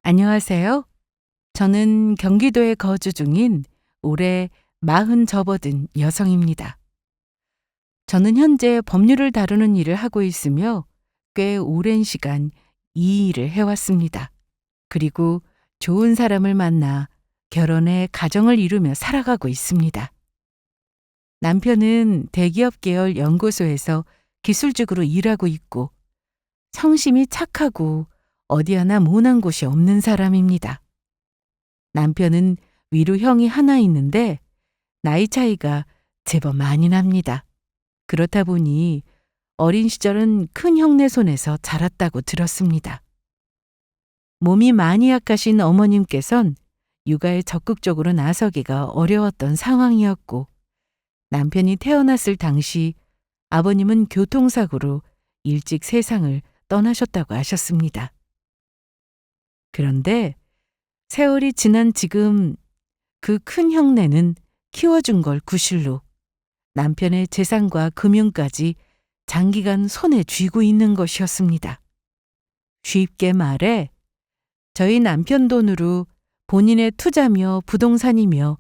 안녕하세요. 저는 경기도에 거주 중인 올해 40 접어든 여성입니다. 저는 현재 법률을 다루는 일을 하고 있으며 꽤 오랜 시간 이 일을 해왔습니다. 그리고 좋은 사람을 만나 결혼해 가정을 이루며 살아가고 있습니다. 남편은 대기업 계열 연구소에서 기술직으로 일하고 있고 성심이 착하고 어디 하나 모난 곳이 없는 사람입니다. 남편은 위로 형이 하나 있는데 나이 차이가 제법 많이 납니다. 그렇다 보니 어린 시절은 큰 형네 손에서 자랐다고 들었습니다. 몸이 많이 약하신 어머님께선 육아에 적극적으로 나서기가 어려웠던 상황이었고 남편이 태어났을 당시 아버님은 교통사고로 일찍 세상을 떠나셨다고 하셨습니다. 그런데 세월이 지난 지금 그 큰 형네는 키워준 걸 구실로 남편의 재산과 금융까지 장기간 손에 쥐고 있는 것이었습니다. 쉽게 말해 저희 남편 돈으로 본인의 투자며 부동산이며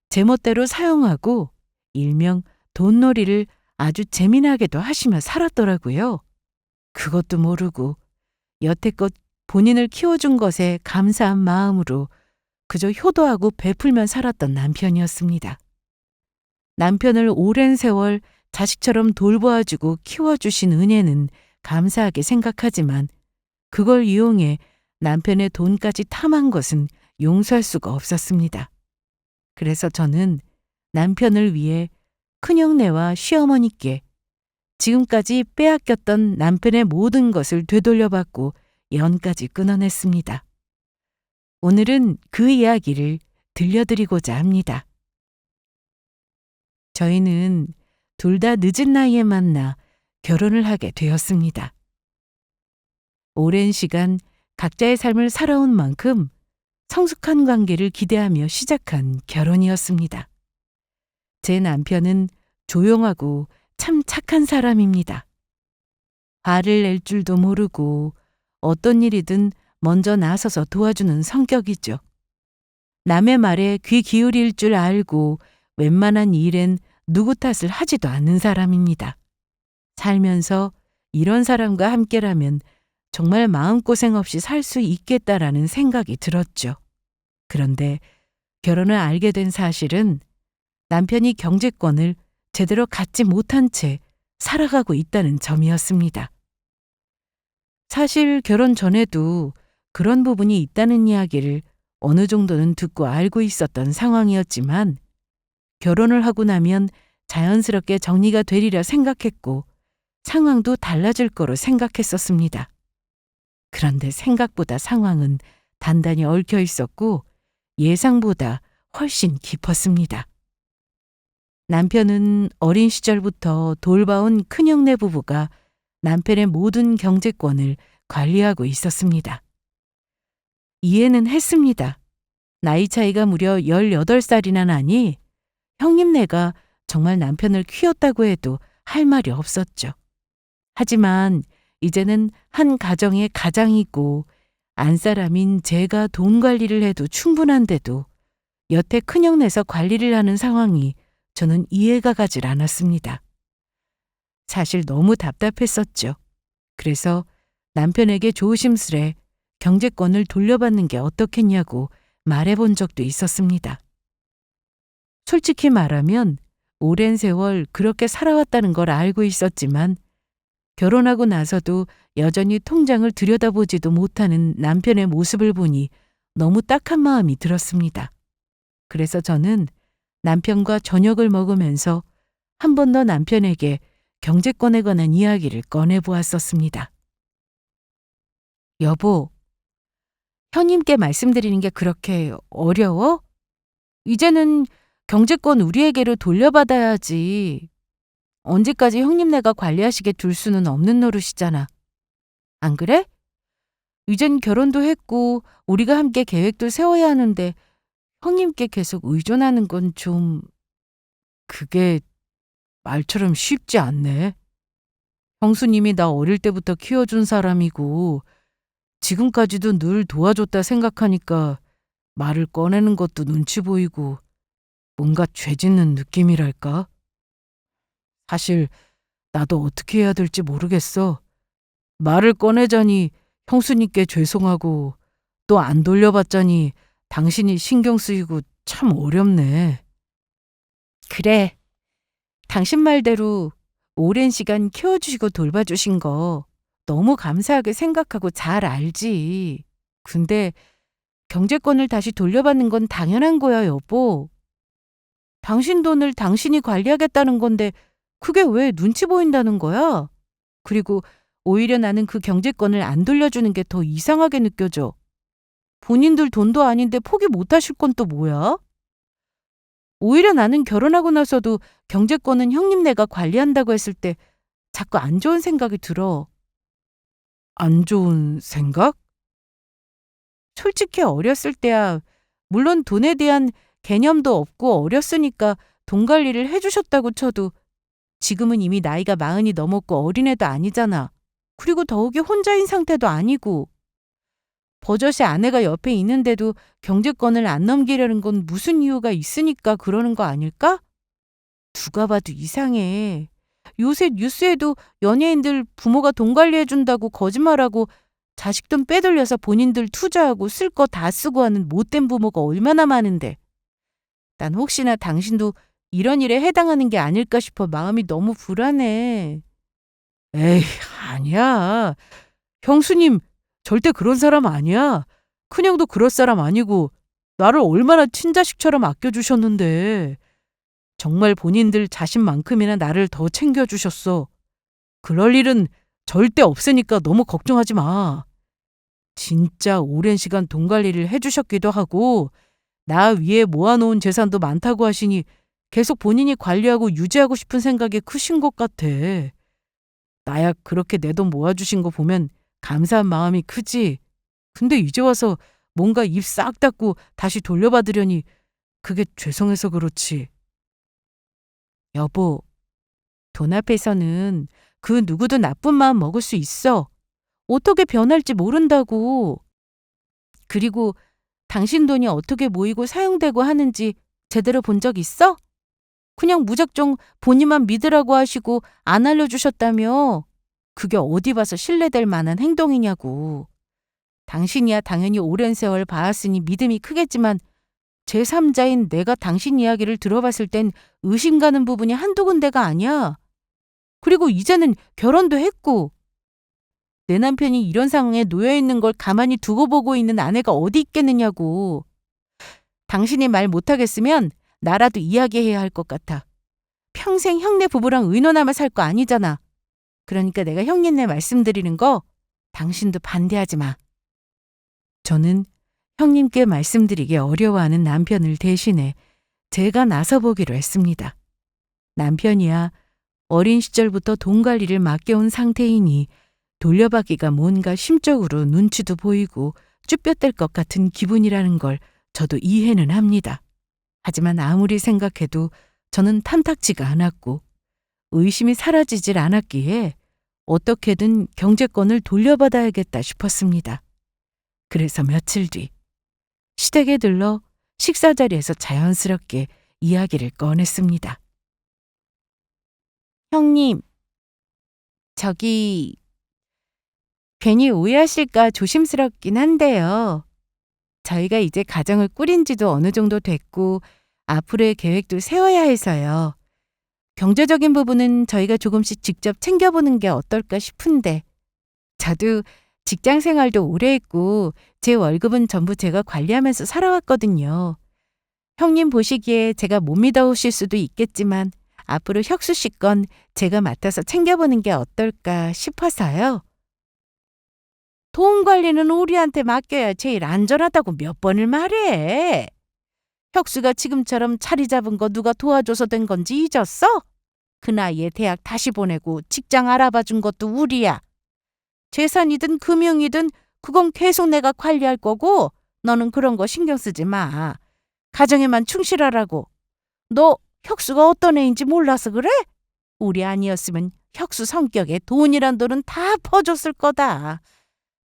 제멋대로 사용하고 일명 돈놀이를 아주 재미나게도 하시며 살았더라고요. 그것도 모르고 여태껏 본인을 키워준 것에 감사한 마음으로 그저 효도하고 베풀면 살았던 남편이었습니다. 남편을 오랜 세월 자식처럼 돌보아주고 키워주신 은혜는 감사하게 생각하지만 그걸 이용해 남편의 돈까지 탐한 것은 용서할 수가 없었습니다. 그래서 저는 남편을 위해 큰형네와 시어머니께 지금까지 빼앗겼던 남편의 모든 것을 되돌려받고 연까지 끊어냈습니다. 오늘은 그 이야기를 들려드리고자 합니다. 저희는 둘 다 늦은 나이에 만나 결혼을 하게 되었습니다. 오랜 시간 각자의 삶을 살아온 만큼 성숙한 관계를 기대하며 시작한 결혼이었습니다. 제 남편은 조용하고 참 착한 사람입니다. 화를 낼 줄도 모르고 어떤 일이든 먼저 나서서 도와주는 성격이죠. 남의 말에 귀 기울일 줄 알고 웬만한 일엔 누구 탓을 하지도 않는 사람입니다. 살면서 이런 사람과 함께라면 정말 마음고생 없이 살 수 있겠다라는 생각이 들었죠. 그런데 결혼을 알게 된 사실은 남편이 경제권을 제대로 갖지 못한 채 살아가고 있다는 점이었습니다. 사실 결혼 전에도 그런 부분이 있다는 이야기를 어느 정도는 듣고 알고 있었던 상황이었지만 결혼을 하고 나면 자연스럽게 정리가 되리라 생각했고 상황도 달라질 거로 생각했었습니다. 그런데 생각보다 상황은 단단히 얽혀 있었고 예상보다 훨씬 깊었습니다. 남편은 어린 시절부터 돌봐온 큰형네 부부가 남편의 모든 경제권을 관리하고 있었습니다. 이해는 했습니다. 나이 차이가 무려 18살이나 나니 형님네가 정말 남편을 키웠다고 해도 할 말이 없었죠. 하지만 이제는 한 가정의 가장이고 안사람인 제가 돈 관리를 해도 충분한데도 여태 큰형네서 관리를 하는 상황이 저는 이해가 가질 않았습니다. 사실 너무 답답했었죠. 그래서 남편에게 조심스레 경제권을 돌려받는 게 어떻겠냐고 말해본 적도 있었습니다. 솔직히 말하면 오랜 세월 그렇게 살아왔다는 걸 알고 있었지만 결혼하고 나서도 여전히 통장을 들여다보지도 못하는 남편의 모습을 보니 너무 딱한 마음이 들었습니다. 그래서 저는 남편과 저녁을 먹으면서 한 번 더 남편에게 경제권에 관한 이야기를 꺼내보았었습니다. 여보, 형님께 말씀드리는 게 그렇게 어려워? 이제는 경제권 우리에게로 돌려받아야지. 언제까지 형님네가 관리하시게 둘 수는 없는 노릇이잖아. 안 그래? 이젠 결혼도 했고 우리가 함께 계획도 세워야 하는데 형님께 계속 의존하는 건 좀... 그게 말처럼 쉽지 않네. 형수님이 나 어릴 때부터 키워준 사람이고 지금까지도 늘 도와줬다 생각하니까 말을 꺼내는 것도 눈치 보이고 뭔가 죄 짓는 느낌이랄까? 사실 나도 어떻게 해야 될지 모르겠어. 말을 꺼내자니 형수님께 죄송하고 또 안 돌려봤자니 당신이 신경 쓰이고 참 어렵네. 그래. 당신 말대로 오랜 시간 키워주시고 돌봐주신 거 너무 감사하게 생각하고 잘 알지. 근데 경제권을 다시 돌려받는 건 당연한 거야, 여보. 당신 돈을 당신이 관리하겠다는 건데 그게 왜 눈치 보인다는 거야? 그리고 오히려 나는 그 경제권을 안 돌려주는 게 더 이상하게 느껴져. 본인들 돈도 아닌데 포기 못 하실 건 또 뭐야? 오히려 나는 결혼하고 나서도 경제권은 형님네가 관리한다고 했을 때 자꾸 안 좋은 생각이 들어. 안 좋은 생각? 솔직히 어렸을 때야 물론 돈에 대한 개념도 없고 어렸으니까 돈 관리를 해주셨다고 쳐도 지금은 이미 나이가 40이 넘었고 어린애도 아니잖아. 그리고 더욱이 혼자인 상태도 아니고 버젓이 아내가 옆에 있는데도 경제권을 안 넘기려는 건 무슨 이유가 있으니까 그러는 거 아닐까? 누가 봐도 이상해. 요새 뉴스에도 연예인들 부모가 돈 관리해준다고 거짓말하고 자식 돈 빼돌려서 본인들 투자하고 쓸 거 다 쓰고 하는 못된 부모가 얼마나 많은데. 난 혹시나 당신도 이런 일에 해당하는 게 아닐까 싶어 마음이 너무 불안해. 에이, 아니야. 형수님, 절대 그런 사람 아니야. 큰형도 그럴 사람 아니고 나를 얼마나 친자식처럼 아껴주셨는데. 정말 본인들 자신만큼이나 나를 더 챙겨주셨어. 그럴 일은 절대 없으니까 너무 걱정하지 마. 진짜 오랜 시간 돈 관리를 해주셨기도 하고 나 위에 모아놓은 재산도 많다고 하시니 계속 본인이 관리하고 유지하고 싶은 생각이 크신 것 같아. 나야 그렇게 내 돈 모아주신 거 보면 감사한 마음이 크지. 근데 이제 와서 뭔가 입 싹 닫고 다시 돌려받으려니 그게 죄송해서 그렇지. 여보, 돈 앞에서는 그 누구도 나쁜 마음 먹을 수 있어. 어떻게 변할지 모른다고. 그리고 당신 돈이 어떻게 모이고 사용되고 하는지 제대로 본 적 있어? 그냥 무작정 본인만 믿으라고 하시고 안 알려주셨다며. 그게 어디 봐서 신뢰될 만한 행동이냐고. 당신이야 당연히 오랜 세월 봐왔으니 믿음이 크겠지만 제3자인 내가 당신 이야기를 들어봤을 땐 의심 가는 부분이 한두 군데가 아니야. 그리고 이제는 결혼도 했고 내 남편이 이런 상황에 놓여 있는 걸 가만히 두고 보고 있는 아내가 어디 있겠느냐고. 당신이 말 못하겠으면 나라도 이야기해야 할 것 같아. 평생 형네 부부랑 의논하며 살 거 아니잖아. 그러니까 내가 형님네 말씀드리는 거 당신도 반대하지 마. 저는 형님께 말씀드리기 어려워하는 남편을 대신해 제가 나서보기로 했습니다. 남편이야 어린 시절부터 돈 관리를 맡겨온 상태이니 돌려받기가 뭔가 심적으로 눈치도 보이고 쭈뼛댈 것 같은 기분이라는 걸 저도 이해는 합니다. 하지만 아무리 생각해도 저는 탐탁지가 않았고 의심이 사라지질 않았기에 어떻게든 경제권을 돌려받아야겠다 싶었습니다. 그래서 며칠 뒤 시댁에 들러 식사 자리에서 자연스럽게 이야기를 꺼냈습니다. 형님, 저기 괜히 오해하실까 조심스럽긴 한데요. 저희가 이제 가정을 꾸린 지도 어느 정도 됐고 앞으로의 계획도 세워야 해서요. 경제적인 부분은 저희가 조금씩 직접 챙겨보는 게 어떨까 싶은데 저도 직장 생활도 오래 했고 제 월급은 전부 제가 관리하면서 살아왔거든요. 형님 보시기에 제가 못 믿어오실 수도 있겠지만 앞으로 혁수 씨 건 제가 맡아서 챙겨보는 게 어떨까 싶어서요. 돈 관리는 우리한테 맡겨야 제일 안전하다고 몇 번을 말해. 혁수가 지금처럼 자리 잡은 거 누가 도와줘서 된 건지 잊었어? 그 나이에 대학 다시 보내고 직장 알아봐 준 것도 우리야. 재산이든 금융이든 그건 계속 내가 관리할 거고 너는 그런 거 신경 쓰지 마. 가정에만 충실하라고. 너 혁수가 어떤 애인지 몰라서 그래? 우리 아니었으면 혁수 성격에 돈이란 돈은 다 퍼줬을 거다.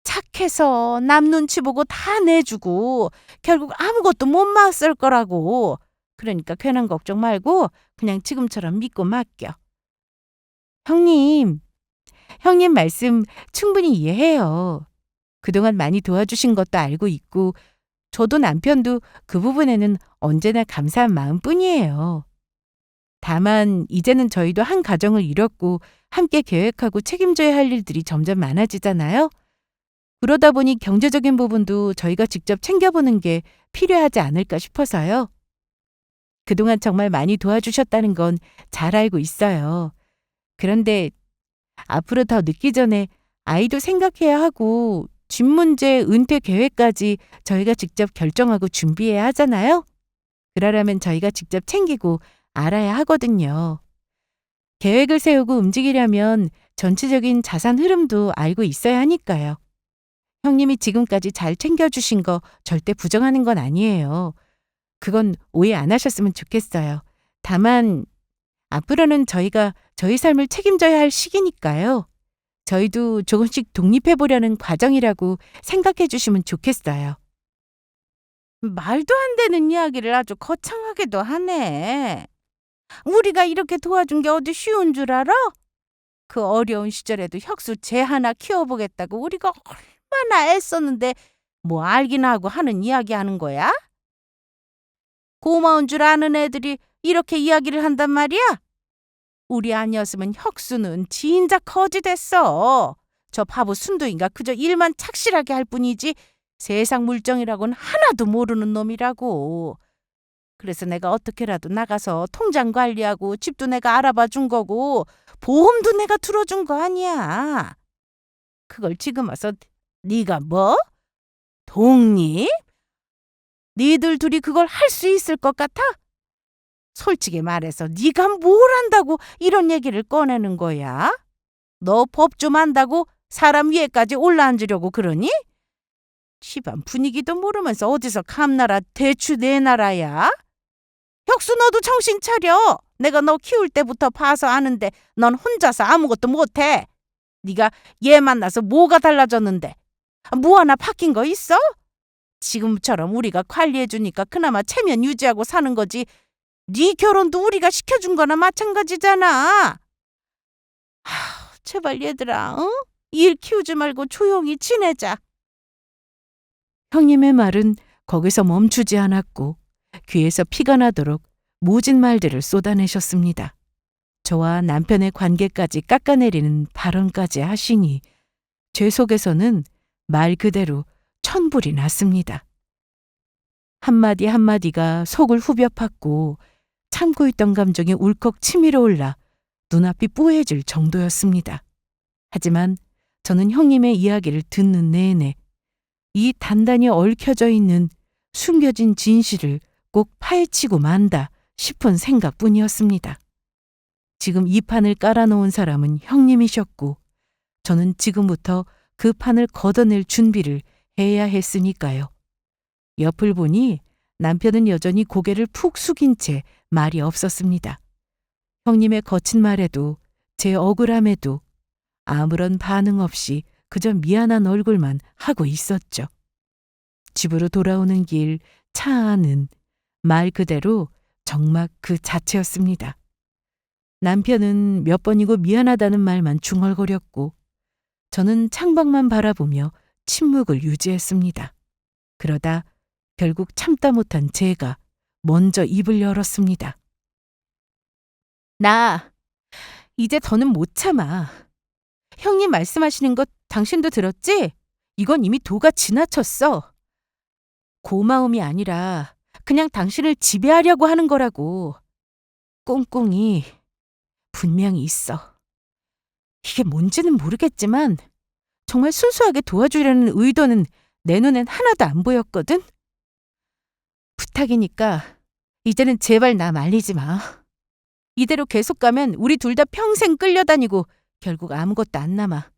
착해서 남 눈치 보고 다 내주고 결국 아무것도 못 맞을 거라고. 그러니까 괜한 걱정 말고 그냥 지금처럼 믿고 맡겨. 형님, 형님 말씀 충분히 이해해요. 그동안 많이 도와주신 것도 알고 있고 저도 남편도 그 부분에는 언제나 감사한 마음뿐이에요. 다만 이제는 저희도 한 가정을 이뤘고 함께 계획하고 책임져야 할 일들이 점점 많아지잖아요. 그러다 보니 경제적인 부분도 저희가 직접 챙겨보는 게 필요하지 않을까 싶어서요. 그동안 정말 많이 도와주셨다는 건 잘 알고 있어요. 그런데 앞으로 더 늦기 전에 아이도 생각해야 하고 집 문제, 은퇴 계획까지 저희가 직접 결정하고 준비해야 하잖아요. 그러려면 저희가 직접 챙기고 알아야 하거든요. 계획을 세우고 움직이려면 전체적인 자산 흐름도 알고 있어야 하니까요. 형님이 지금까지 잘 챙겨주신 거 절대 부정하는 건 아니에요. 그건 오해 안 하셨으면 좋겠어요. 다만 앞으로는 저희가 저희 삶을 책임져야 할 시기니까요. 저희도 조금씩 독립해 보려는 과정이라고 생각해 주시면 좋겠어요. 말도 안 되는 이야기를 아주 거창하게도 하네. 우리가 이렇게 도와준 게 어디 쉬운 줄 알아? 그 어려운 시절에도 혁수 쟤 하나 키워보겠다고 우리가 얼마나 애썼는데 뭐 알기나 하고 하는 이야기 하는 거야? 고마운 줄 아는 애들이 이렇게 이야기를 한단 말이야? 우리 아니었으면 혁수는 진작 거지됐어. 저 바보 순두인가 그저 일만 착실하게 할 뿐이지 세상 물정이라고는 하나도 모르는 놈이라고. 그래서 내가 어떻게라도 나가서 통장 관리하고 집도 내가 알아봐 준 거고 보험도 내가 들어준 거 아니야. 그걸 지금 와서 네가 뭐? 독립? 니들 둘이 그걸 할 수 있을 것 같아? 솔직히 말해서 네가 뭘 안다고 이런 얘기를 꺼내는 거야? 너 법 좀 안다고 사람 위에까지 올라앉으려고 그러니? 집안 분위기도 모르면서 어디서 감나라 대추 내나라야? 혁수 너도 정신 차려. 내가 너 키울 때부터 봐서 아는데 넌 혼자서 아무것도 못해. 네가 얘 만나서 뭐가 달라졌는데? 뭐 하나 바뀐 거 있어? 지금처럼 우리가 관리해주니까 그나마 체면 유지하고 사는 거지. 네 결혼도 우리가 시켜준 거나 마찬가지잖아. 제발 얘들아, 응? 일 키우지 말고 조용히 지내자. 형님의 말은 거기서 멈추지 않았고 귀에서 피가 나도록 모진 말들을 쏟아내셨습니다. 저와 남편의 관계까지 깎아내리는 발언까지 하시니 제 속에서는 말 그대로 천불이 났습니다. 한마디 한마디가 속을 후벼 팠고 참고 있던 감정이 울컥 치밀어 올라 눈앞이 뿌해질 정도였습니다. 하지만 저는 형님의 이야기를 듣는 내내 이 단단히 얽혀져 있는 숨겨진 진실을 꼭 파헤치고 만다 싶은 생각뿐이었습니다. 지금 이 판을 깔아놓은 사람은 형님이셨고 저는 지금부터 그 판을 걷어낼 준비를 해야 했으니까요. 옆을 보니 남편은 여전히 고개를 푹 숙인 채 말이 없었습니다. 형님의 거친 말에도 제 억울함에도 아무런 반응 없이 그저 미안한 얼굴만 하고 있었죠. 집으로 돌아오는 길 차 안은 말 그대로 정막 그 자체였습니다. 남편은 몇 번이고 미안하다는 말만 중얼거렸고 저는 창밖만 바라보며 침묵을 유지했습니다. 그러다 결국 참다 못한 제가 먼저 입을 열었습니다. 나 이제 더는 못 참아. 형님 말씀하시는 것 당신도 들었지? 이건 이미 도가 지나쳤어. 고마움이 아니라 그냥 당신을 지배하려고 하는 거라고. 꿍꿍이 분명히 있어. 이게 뭔지는 모르겠지만 정말 순수하게 도와주려는 의도는 내 눈엔 하나도 안 보였거든. 부탁이니까 이제는 제발 나 말리지 마. 이대로 계속 가면 우리 둘 다 평생 끌려다니고 결국 아무것도 안 남아.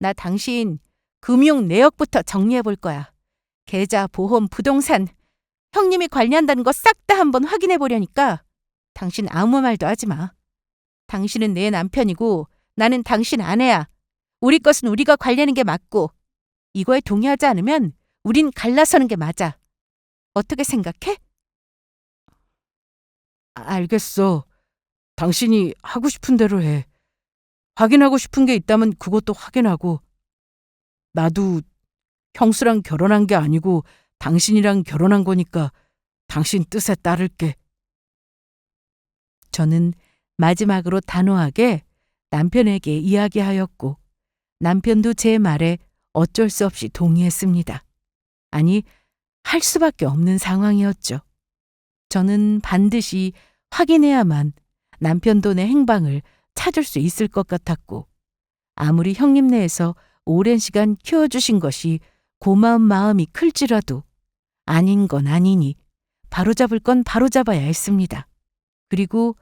나 당신 금융 내역부터 정리해 볼 거야. 계좌, 보험, 부동산, 형님이 관리한다는 거 싹 다 한번 확인해 보려니까 당신 아무 말도 하지 마. 당신은 내 남편이고 나는 당신 아내야. 우리 것은 우리가 관리하는 게 맞고 이거에 동의하지 않으면 우린 갈라서는 게 맞아. 어떻게 생각해? 알겠어. 당신이 하고 싶은 대로 해. 확인하고 싶은 게 있다면 그것도 확인하고. 나도 형수랑 결혼한 게 아니고 당신이랑 결혼한 거니까 당신 뜻에 따를게. 저는 마지막으로 단호하게 남편에게 이야기하였고 남편도 제 말에 어쩔 수 없이 동의했습니다. 아니, 할 수밖에 없는 상황이었죠. 저는 반드시 확인해야만 남편 돈의 행방을 찾을 수 있을 것 같았고 아무리 형님네에서 오랜 시간 키워주신 것이 고마운 마음이 클지라도 아닌 건 아니니 바로잡을 건 바로잡아야 했습니다. 그리고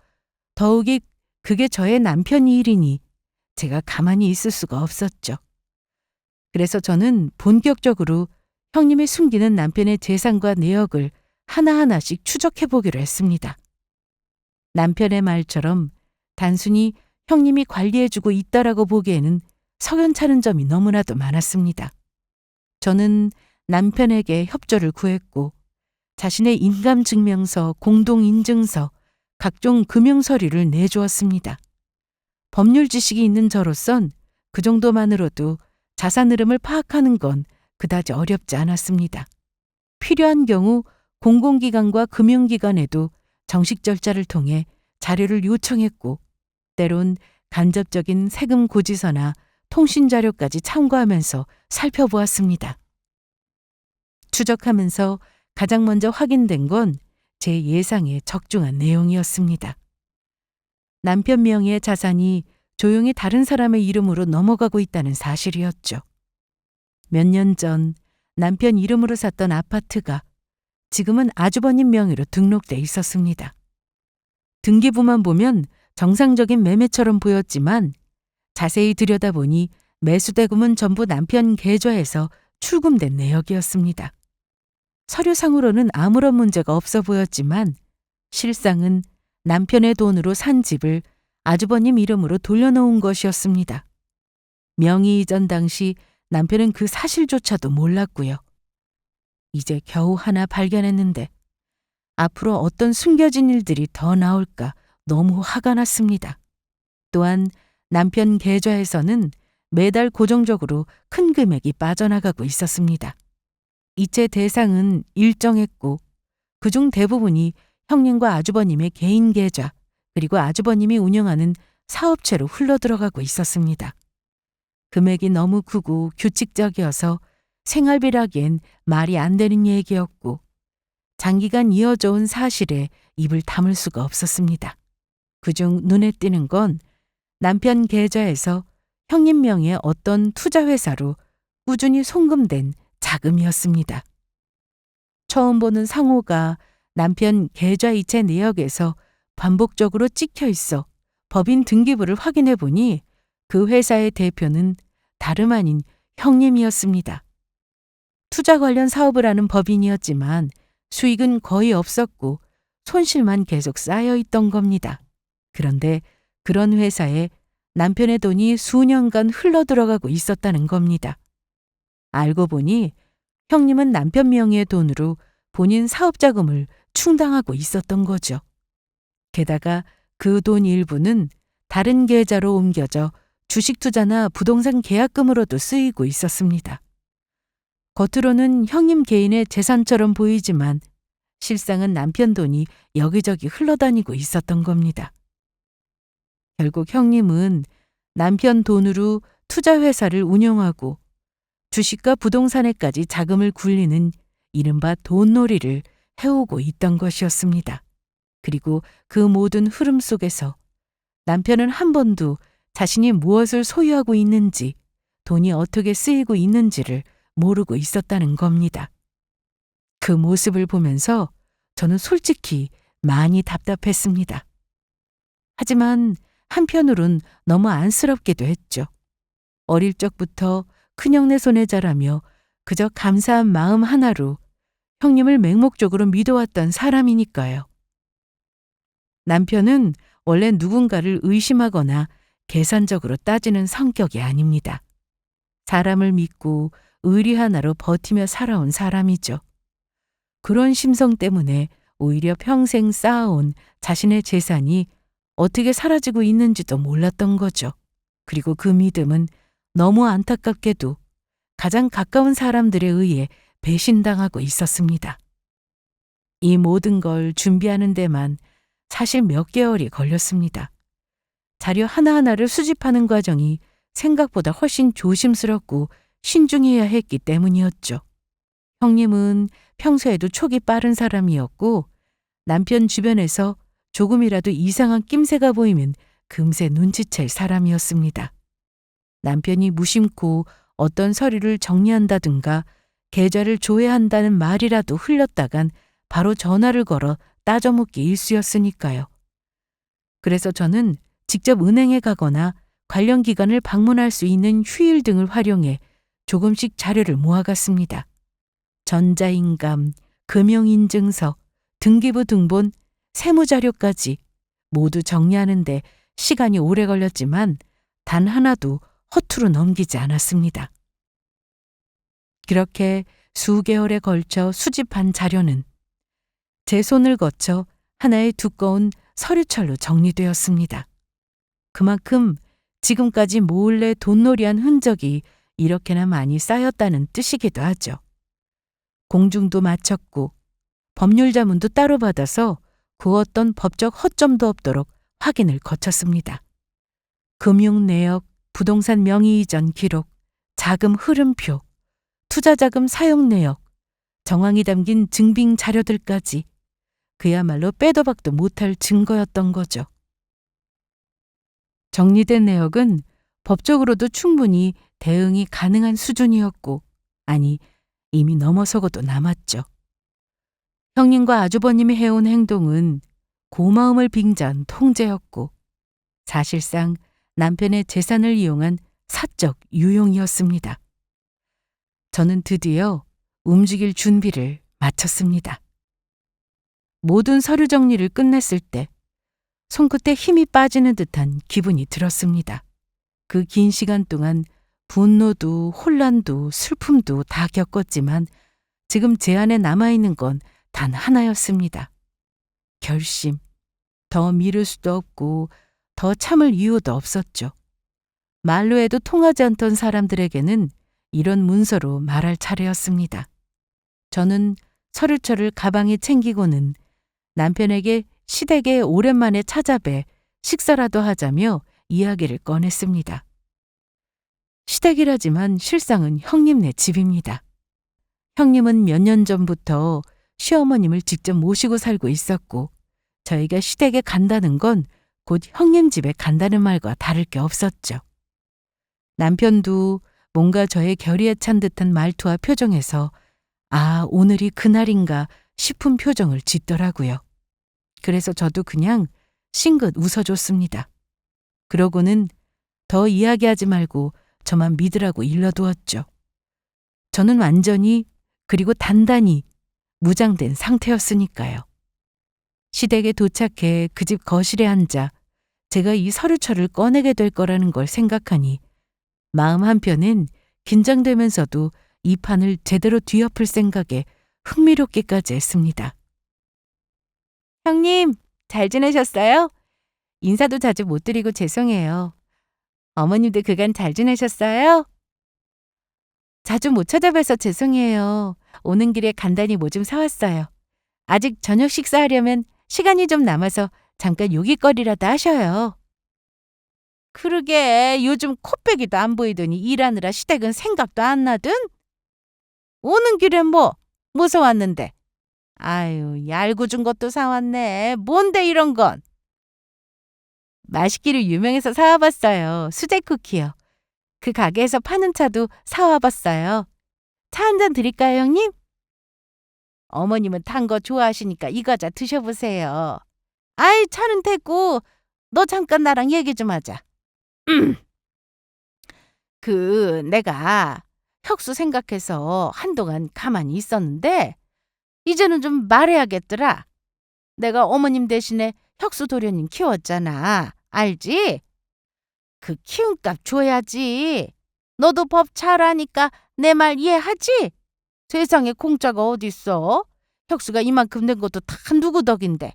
더욱이 그게 저의 남편이 일이니 제가 가만히 있을 수가 없었죠. 그래서 저는 본격적으로 형님이 숨기는 남편의 재산과 내역을 하나하나씩 추적해보기로 했습니다. 남편의 말처럼 단순히 형님이 관리해주고 있다라고 보기에는 석연찮은 점이 너무나도 많았습니다. 저는 남편에게 협조를 구했고 자신의 인감증명서, 공동인증서, 각종 금융서류를 내주었습니다. 법률 지식이 있는 저로선 그 정도만으로도 자산 흐름을 파악하는 건 그다지 어렵지 않았습니다. 필요한 경우 공공기관과 금융기관에도 정식 절차를 통해 자료를 요청했고 때론 간접적인 세금 고지서나 통신 자료까지 참고하면서 살펴보았습니다. 추적하면서 가장 먼저 확인된 건 제 예상에 적중한 내용이었습니다. 남편 명의의 자산이 조용히 다른 사람의 이름으로 넘어가고 있다는 사실이었죠. 몇 년 전 남편 이름으로 샀던 아파트가 지금은 아주버님 명의로 등록돼 있었습니다. 등기부만 보면 정상적인 매매처럼 보였지만 자세히 들여다보니 매수대금은 전부 남편 계좌에서 출금된 내역이었습니다. 서류상으로는 아무런 문제가 없어 보였지만 실상은 남편의 돈으로 산 집을 아주버님 이름으로 돌려놓은 것이었습니다. 명의 이전 당시 남편은 그 사실조차도 몰랐고요. 이제 겨우 하나 발견했는데 앞으로 어떤 숨겨진 일들이 더 나올까 너무 화가 났습니다. 또한 남편 계좌에서는 매달 고정적으로 큰 금액이 빠져나가고 있었습니다. 이체 대상은 일정했고 그중 대부분이 형님과 아주버님의 개인 계좌 그리고 아주버님이 운영하는 사업체로 흘러들어가고 있었습니다. 금액이 너무 크고 규칙적이어서 생활비라기엔 말이 안 되는 얘기였고 장기간 이어져 온 사실에 입을 다물 수가 없었습니다. 그중 눈에 띄는 건 남편 계좌에서 형님 명의의 어떤 투자회사로 꾸준히 송금된 자금이었습니다. 처음 보는 상호가 남편 계좌 이체 내역에서 반복적으로 찍혀 있어 법인 등기부를 확인해 보니 그 회사의 대표는 다름 아닌 형님이었습니다. 투자 관련 사업을 하는 법인이었지만 수익은 거의 없었고 손실만 계속 쌓여 있던 겁니다. 그런데 그런 회사에 남편의 돈이 수년간 흘러들어가고 있었다는 겁니다. 알고 보니 형님은 남편 명의의 돈으로 본인 사업자금을 충당하고 있었던 거죠. 게다가 그 돈 일부는 다른 계좌로 옮겨져 주식 투자나 부동산 계약금으로도 쓰이고 있었습니다. 겉으로는 형님 개인의 재산처럼 보이지만 실상은 남편 돈이 여기저기 흘러다니고 있었던 겁니다. 결국 형님은 남편 돈으로 투자회사를 운영하고 주식과 부동산에까지 자금을 굴리는 이른바 돈놀이를 해오고 있던 것이었습니다. 그리고 그 모든 흐름 속에서 남편은 한 번도 자신이 무엇을 소유하고 있는지, 돈이 어떻게 쓰이고 있는지를 모르고 있었다는 겁니다. 그 모습을 보면서 저는 솔직히 많이 답답했습니다. 하지만 한편으론 너무 안쓰럽기도 했죠. 어릴 적부터 큰형네 손에 자라며 그저 감사한 마음 하나로 형님을 맹목적으로 믿어왔던 사람이니까요. 남편은 원래 누군가를 의심하거나 계산적으로 따지는 성격이 아닙니다. 사람을 믿고 의리 하나로 버티며 살아온 사람이죠. 그런 심성 때문에 오히려 평생 쌓아온 자신의 재산이 어떻게 사라지고 있는지도 몰랐던 거죠. 그리고 그 믿음은 너무 안타깝게도 가장 가까운 사람들에 의해 배신당하고 있었습니다. 이 모든 걸 준비하는 데만 사실 몇 개월이 걸렸습니다. 자료 하나하나를 수집하는 과정이 생각보다 훨씬 조심스럽고 신중해야 했기 때문이었죠. 형님은 평소에도 촉이 빠른 사람이었고 남편 주변에서 조금이라도 이상한 낌새가 보이면 금세 눈치챌 사람이었습니다. 남편이 무심코 어떤 서류를 정리한다든가 계좌를 조회한다는 말이라도 흘렸다간 바로 전화를 걸어 따져묻기 일쑤였으니까요. 그래서 저는 직접 은행에 가거나 관련 기관을 방문할 수 있는 휴일 등을 활용해 조금씩 자료를 모아갔습니다. 전자인감, 금융인증서, 등기부 등본, 세무자료까지 모두 정리하는데 시간이 오래 걸렸지만 단 하나도 허투루 넘기지 않았습니다. 그렇게 수개월에 걸쳐 수집한 자료는 제 손을 거쳐 하나의 두꺼운 서류철로 정리되었습니다. 그만큼 지금까지 몰래 돈놀이한 흔적이 이렇게나 많이 쌓였다는 뜻이기도 하죠. 공중도 마쳤고 법률 자문도 따로 받아서 그 어떤 법적 허점도 없도록 확인을 거쳤습니다. 금융 내역, 부동산 명의 이전 기록, 자금 흐름표, 투자자금 사용 내역, 정황이 담긴 증빙 자료들까지 그야말로 빼도 박도 못할 증거였던 거죠. 정리된 내역은 법적으로도 충분히 대응이 가능한 수준이었고, 아니, 이미 넘어서고도 남았죠. 형님과 아주버님이 해온 행동은 고마움을 빙자한 통제였고, 사실상 남편의 재산을 이용한 사적 유용이었습니다. 저는 드디어 움직일 준비를 마쳤습니다. 모든 서류 정리를 끝냈을 때 손끝에 힘이 빠지는 듯한 기분이 들었습니다. 그 긴 시간 동안 분노도 혼란도 슬픔도 다 겪었지만 지금 제 안에 남아있는 건 단 하나였습니다. 결심. 더 미룰 수도 없고 더 참을 이유도 없었죠. 말로 해도 통하지 않던 사람들에게는 이런 문서로 말할 차례였습니다. 저는 서류철을 가방에 챙기고는 남편에게 시댁에 오랜만에 찾아뵈 식사라도 하자며 이야기를 꺼냈습니다. 시댁이라지만 실상은 형님네 집입니다. 형님은 몇 년 전부터 시어머님을 직접 모시고 살고 있었고 저희가 시댁에 간다는 건 곧 형님 집에 간다는 말과 다를 게 없었죠. 남편도 뭔가 저의 결의에 찬 듯한 말투와 표정에서 아, 오늘이 그날인가 싶은 표정을 짓더라고요. 그래서 저도 그냥 싱긋 웃어줬습니다. 그러고는 더 이야기하지 말고 저만 믿으라고 일러두었죠. 저는 완전히 그리고 단단히 무장된 상태였으니까요. 시댁에 도착해 그 집 거실에 앉아 제가 이 서류철을 꺼내게 될 거라는 걸 생각하니 마음 한편엔 긴장되면서도 이 판을 제대로 뒤엎을 생각에 흥미롭기까지 했습니다. 형님, 잘 지내셨어요? 인사도 자주 못 드리고 죄송해요. 어머님도 그간 잘 지내셨어요? 자주 못 찾아뵈서 죄송해요. 오는 길에 간단히 뭐 좀 사왔어요. 아직 저녁 식사하려면 시간이 좀 남아서 잠깐 요깃거리라도 하셔요. 그러게 요즘 코빼기도 안 보이더니 일하느라 시댁은 생각도 안 나든? 오는 길에 뭐 사왔는데? 아유, 얄궂은 것도 사왔네. 뭔데 이런 건? 맛있기를 유명해서 사와봤어요. 수제 쿠키요. 그 가게에서 파는 차도 사와봤어요. 차 한 잔 드릴까요, 형님? 어머님은 탄 거 좋아하시니까 이 과자 드셔보세요. 아이, 차는 됐고 너 잠깐 나랑 얘기 좀 하자. 내가 혁수 생각해서 한동안 가만히 있었는데 이제는 좀 말해야겠더라. 내가 어머님 대신에 혁수 도련님 키웠잖아. 알지? 그 키움값 줘야지. 너도 법 잘 아니까 내 말 이해하지? 세상에 공짜가 어딨어? 혁수가 이만큼 된 것도 다 누구 덕인데.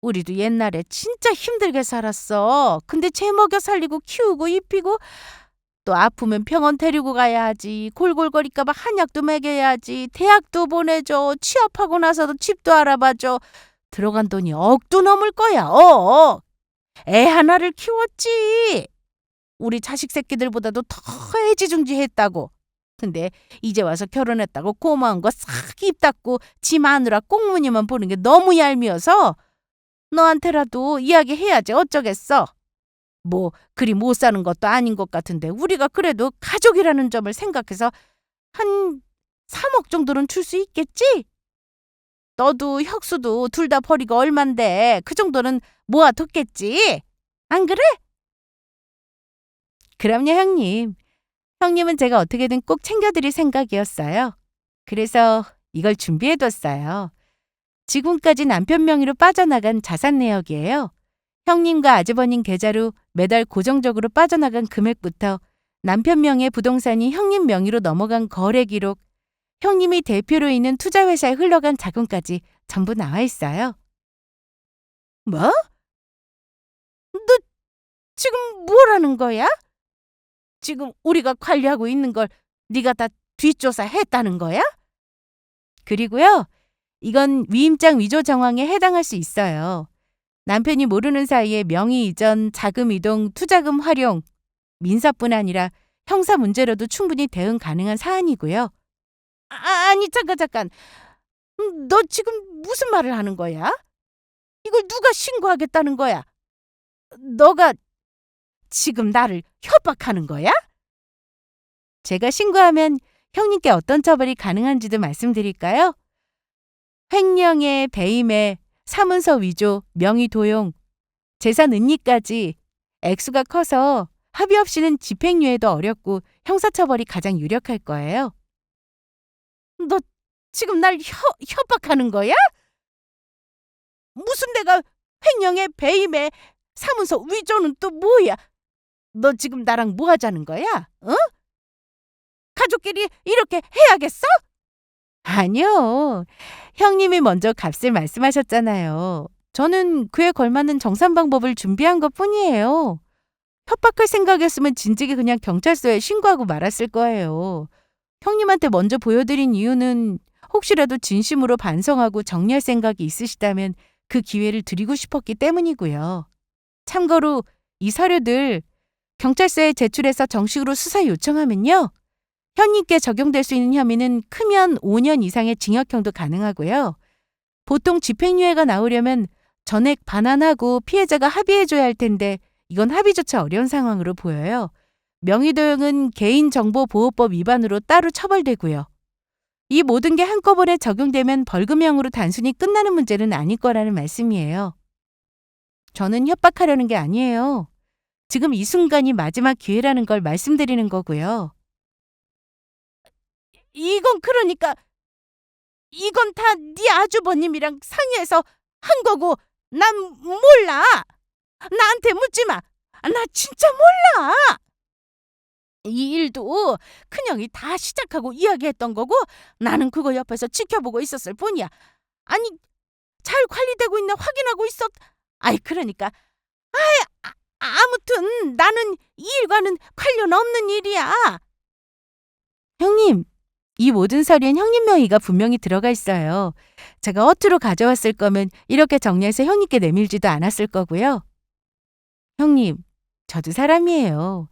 우리도 옛날에 진짜 힘들게 살았어. 근데 쟤 먹여 살리고 키우고 입히고 또 아프면 병원 데리고 가야 하지. 골골거릴까 봐 한약도 먹여야지. 대학도 보내줘. 취업하고 나서도 집도 알아봐줘. 들어간 돈이 억도 넘을 거야. 애 하나를 키웠지. 우리 자식 새끼들보다도 더 애지중지했다고. 근데 이제 와서 결혼했다고 고마운 거 싹 입 닫고 지 마누라 꽁무니만 보는 게 너무 얄미워서 너한테라도 이야기해야지 어쩌겠어. 뭐 그리 못 사는 것도 아닌 것 같은데 우리가 그래도 가족이라는 점을 생각해서 한 3억 정도는 줄 수 있겠지? 너도 혁수도 둘 다 벌이가 얼만데 그 정도는 모아뒀겠지? 안 그래? 그럼요, 형님. 형님은 제가 어떻게든 꼭 챙겨드릴 생각이었어요. 그래서 이걸 준비해뒀어요. 지금까지 남편 명의로 빠져나간 자산 내역이에요. 형님과 아주버님 계좌로 매달 고정적으로 빠져나간 금액부터 남편 명의 부동산이 형님 명의로 넘어간 거래 기록, 형님이 대표로 있는 투자회사에 흘러간 자금까지 전부 나와 있어요. 뭐? 너 지금 뭐라는 거야? 지금 우리가 관리하고 있는 걸 네가 다 뒷조사했다는 거야? 그리고요, 이건 위임장 위조 정황에 해당할 수 있어요. 남편이 모르는 사이에 명의 이전, 자금 이동, 투자금 활용, 민사뿐 아니라 형사 문제로도 충분히 대응 가능한 사안이고요. 아니 잠깐. 너 지금 무슨 말을 하는 거야? 이걸 누가 신고하겠다는 거야? 너가 지금 나를 협박하는 거야? 제가 신고하면 형님께 어떤 처벌이 가능한지도 말씀드릴까요? 횡령에 배임에 사문서 위조, 명의 도용, 재산 은닉까지 액수가 커서 합의 없이는 집행유예도 어렵고 형사처벌이 가장 유력할 거예요. 너 지금 날 협박하는 거야? 무슨 내가 횡령에 배임에 사문서 위조는 또 뭐야? 너 지금 나랑 뭐 하자는 거야? 어? 가족끼리 이렇게 해야겠어? 아니요. 형님이 먼저 값을 말씀하셨잖아요. 저는 그에 걸맞는 정산 방법을 준비한 것뿐이에요. 협박할 생각이었으면 진즉에 그냥 경찰서에 신고하고 말았을 거예요. 형님한테 먼저 보여드린 이유는 혹시라도 진심으로 반성하고 정리할 생각이 있으시다면 그 기회를 드리고 싶었기 때문이고요. 참고로 이 서류들 경찰서에 제출해서 정식으로 수사 요청하면요. 형님께 적용될 수 있는 혐의는 크면 5년 이상의 징역형도 가능하고요. 보통 집행유예가 나오려면 전액 반환하고 피해자가 합의해줘야 할 텐데 이건 합의조차 어려운 상황으로 보여요. 명의도용은 개인정보보호법 위반으로 따로 처벌되고요. 이 모든 게 한꺼번에 적용되면 벌금형으로 단순히 끝나는 문제는 아닐 거라는 말씀이에요. 저는 협박하려는 게 아니에요. 지금 이 순간이 마지막 기회라는 걸 말씀드리는 거고요. 이건 그러니까 이건 다 네 아주버님이랑 상의해서 한 거고 난 몰라. 나한테 묻지 마. 나 진짜 몰라. 이 일도 큰형이 다 시작하고 이야기했던 거고 나는 그거 옆에서 지켜보고 있었을 뿐이야. 아니 잘 관리되고 있나 확인하고 있었. 그러니까 아무튼 나는 이 일과는 관련 없는 일이야. 형님, 이 모든 서류엔 형님 명의가 분명히 들어가 있어요. 제가 허투루 가져왔을 거면 이렇게 정리해서 형님께 내밀지도 않았을 거고요. 형님, 저도 사람이에요.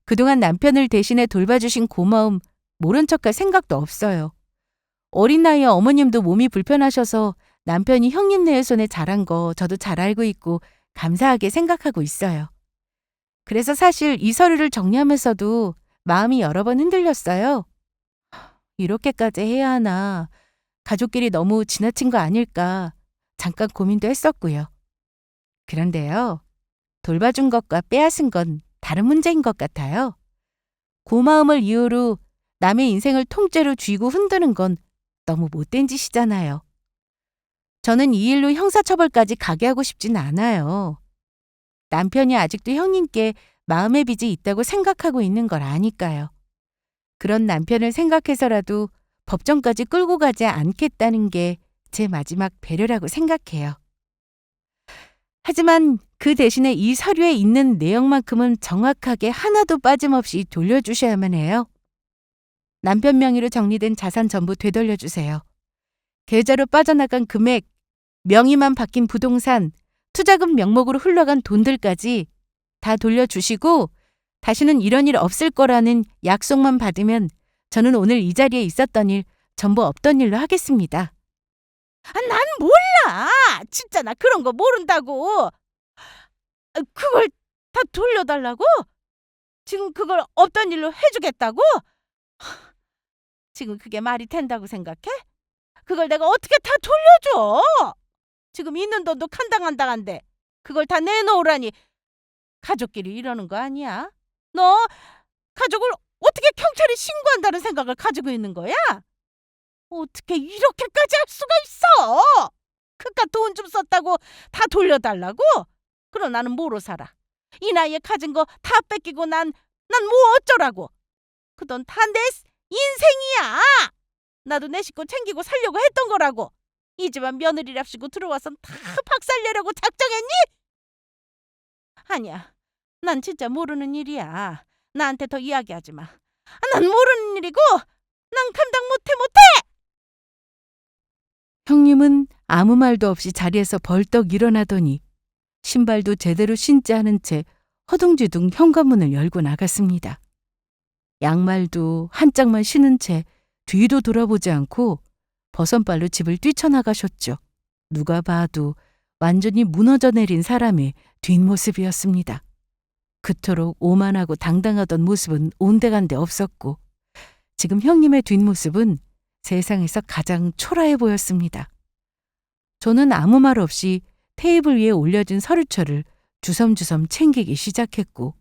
그동안 남편을 대신해 돌봐주신 고마움 모른 척할 생각도 없어요. 어린 나이에 어머님도 몸이 불편하셔서 남편이 형님네의 손에 자란 거 저도 잘 알고 있고 감사하게 생각하고 있어요. 그래서 사실 이 서류를 정리하면서도 마음이 여러 번 흔들렸어요. 이렇게까지 해야 하나, 가족끼리 너무 지나친 거 아닐까 잠깐 고민도 했었고요. 그런데요, 돌봐준 것과 빼앗은 건 다른 문제인 것 같아요. 고마움을 이유로 남의 인생을 통째로 쥐고 흔드는 건 너무 못된 짓이잖아요. 저는 이 일로 형사처벌까지 가게 하고 싶진 않아요. 남편이 아직도 형님께 마음의 빚이 있다고 생각하고 있는 걸 아니까요. 그런 남편을 생각해서라도 법정까지 끌고 가지 않겠다는 게 제 마지막 배려라고 생각해요. 하지만 그 대신에 이 서류에 있는 내용만큼은 정확하게 하나도 빠짐없이 돌려주셔야만 해요. 남편 명의로 정리된 자산 전부 되돌려주세요. 계좌로 빠져나간 금액, 명의만 바뀐 부동산, 투자금 명목으로 흘러간 돈들까지 다 돌려주시고 다시는 이런 일 없을 거라는 약속만 받으면 저는 오늘 이 자리에 있었던 일 전부 없던 일로 하겠습니다. 난 몰라. 진짜 나 그런 거 모른다고. 그걸 다 돌려달라고? 지금 그걸 없던 일로 해주겠다고? 지금 그게 말이 된다고 생각해? 그걸 내가 어떻게 다 돌려줘? 지금 있는 돈도 칸당한당한데 그걸 다 내놓으라니 가족끼리 이러는 거 아니야? 너 가족을 어떻게 경찰에 신고한다는 생각을 가지고 있는 거야? 어떻게 이렇게까지 할 수가 있어? 그깟 돈 좀 썼다고 다 돌려달라고? 그럼 나는 뭐로 살아? 이 나이에 가진 거 다 뺏기고 난 뭐 어쩌라고? 그 돈 다 내 인생이야. 나도 내 식구 챙기고 살려고 했던 거라고. 이 집안 며느리랍시고 들어와선 다 박살내려고 작정했니? 아니야. 난 진짜 모르는 일이야. 나한테 더 이야기하지 마. 난 모르는 일이고 난 감당 못해. 형님은 아무 말도 없이 자리에서 벌떡 일어나더니 신발도 제대로 신지 않은 채 허둥지둥 현관문을 열고 나갔습니다. 양말도 한 짝만 신은 채 뒤도 돌아보지 않고 버선발로 집을 뛰쳐나가셨죠. 누가 봐도 완전히 무너져 내린 사람의 뒷모습이었습니다. 그토록 오만하고 당당하던 모습은 온데간데 없었고 지금 형님의 뒷모습은 세상에서 가장 초라해 보였습니다. 저는 아무 말 없이 테이블 위에 올려진 서류철을 주섬주섬 챙기기 시작했고